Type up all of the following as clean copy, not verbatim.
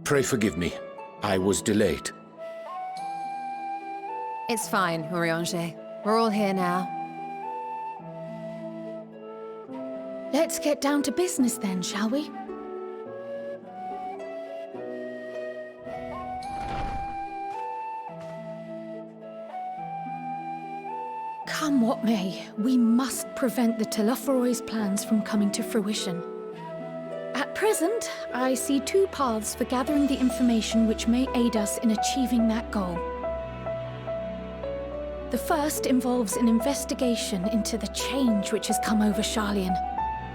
Pray forgive me. I was delayed. It's fine, Urianger. We're all here now. Let's get down to business then, shall we? Come what may, we must prevent the Telophoroi's plans from coming to fruition. At present, I see two paths for gathering the information which may aid us in achieving that goal. The first involves an investigation into the change which has come over Sharlayan,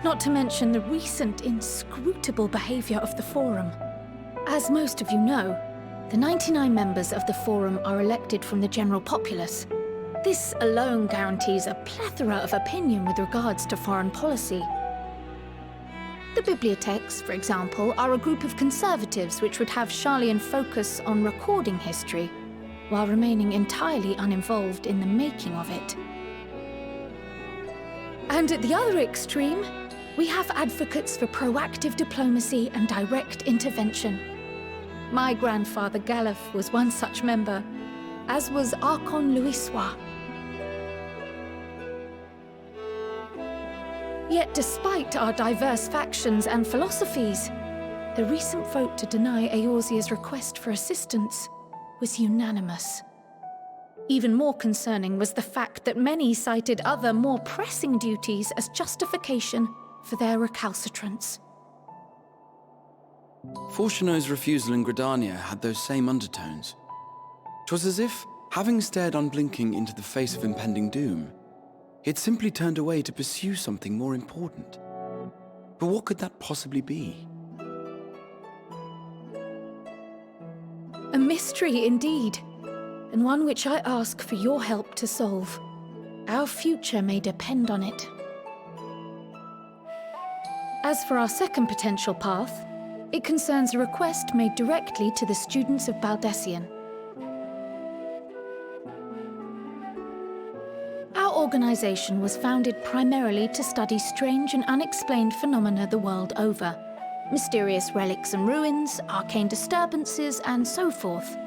not to mention the recent inscrutable behavior of the Forum. As most of you know, the 99 members of the Forum are elected from the general populace. This alone guarantees a plethora of opinion with regards to foreign policy. The bibliotheques, for example, are a group of conservatives which would have Sharlayan focus on recording history, while remaining entirely uninvolved in the making of it. And at the other extreme, we have advocates for proactive diplomacy and direct intervention. My grandfather Galef was one such member, as was Archon Louisois. Yet despite our diverse factions and philosophies, the recent vote to deny Eorzea's request for assistance was unanimous. Even more concerning was the fact that many cited other, more pressing duties as justification for their recalcitrance. Fortuno's refusal in Gridania had those same undertones. 'Twas as if, having stared unblinking into the face of impending doom, he had simply turned away to pursue something more important. But what could that possibly be? A mystery indeed, and one which I ask for your help to solve. Our future may depend on it. As for our second potential path, it concerns a request made directly to the students of Baldessian. Our organization was founded primarily to study strange and unexplained phenomena the world over. Mysterious relics and ruins, arcane disturbances, and so forth.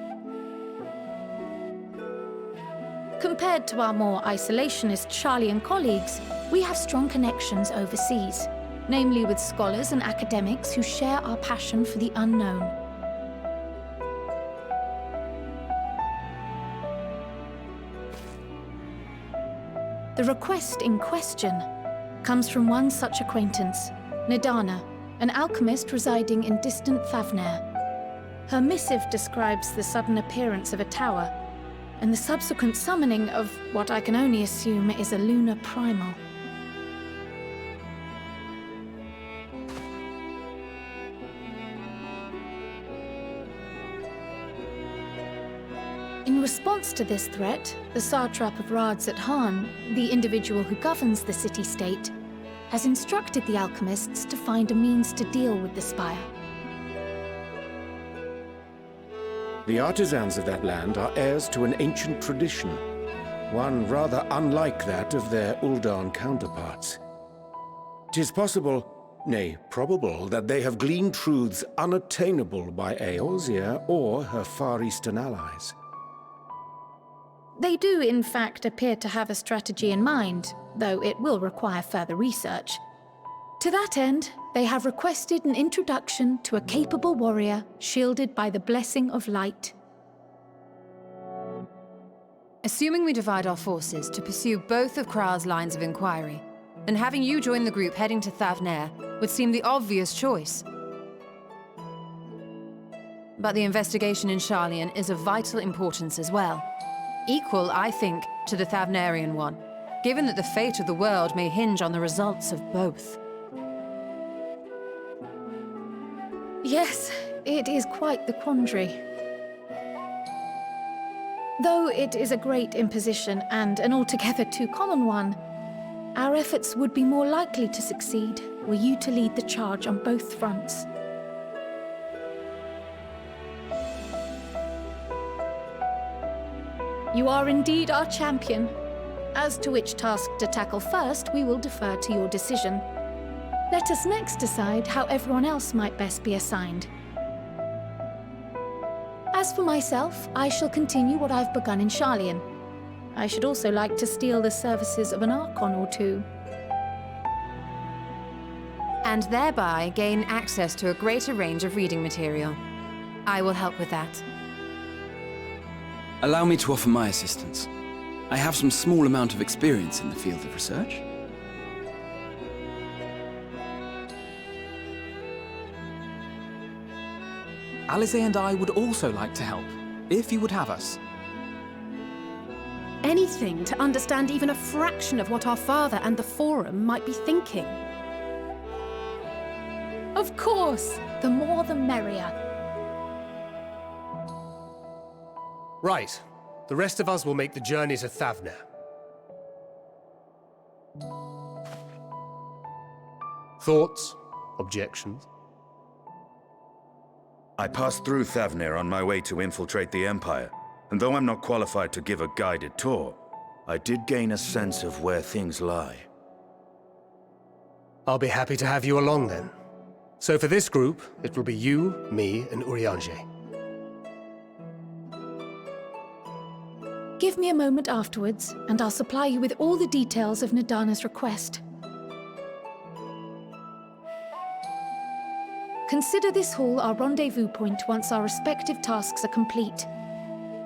Compared to our more isolationist Sharlayan colleagues, we have strong connections overseas, namely with scholars and academics who share our passion for the unknown. The request in question comes from one such acquaintance, Nidana, an alchemist residing in distant Thavnair. Her missive describes the sudden appearance of a tower and the subsequent summoning of what I can only assume is a lunar primal. In response to this threat, the satrap of Radzat-Han, the individual who governs the city-state, has instructed the alchemists to find a means to deal with the spire. The artisans of that land are heirs to an ancient tradition, one rather unlike that of their Uldan counterparts. 'Tis possible, nay, probable, that they have gleaned truths unattainable by Eorzea or her Far Eastern allies. They do, in fact, appear to have a strategy in mind, though it will require further research. To that end, they have requested an introduction to a capable warrior shielded by the blessing of light. Assuming we divide our forces to pursue both of Kral's lines of inquiry, then having you join the group heading to Thavnair would seem the obvious choice. But the investigation in Sharlayan is of vital importance as well. Equal, I think, to the Thavnairian one, given that the fate of the world may hinge on the results of both. Yes, it is quite the quandary. Though it is a great imposition and an altogether too common one, our efforts would be more likely to succeed were you to lead the charge on both fronts. You are indeed our champion. As to which task to tackle first, we will defer to your decision. Let us next decide how everyone else might best be assigned. As for myself, I shall continue what I've begun in Sharlayan. I should also like to steal the services of an Archon or two. And thereby gain access to a greater range of reading material. I will help with that. Allow me to offer my assistance. I have some small amount of experience in the field of research. Alize and I would also like to help, if you would have us. Anything to understand even a fraction of what our father and the Forum might be thinking. Of course! The more the merrier. Right. The rest of us will make the journey to Thavner. Thoughts? Objections? I passed through Thavner on my way to infiltrate the Empire, and though I'm not qualified to give a guided tour, I did gain a sense of where things lie. I'll be happy to have you along then. So for this group, it will be you, me, and Urianger. Give me a moment afterwards, and I'll supply you with all the details of Nadana's request. Consider this hall our rendezvous point once our respective tasks are complete.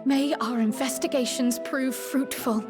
May our investigations prove fruitful.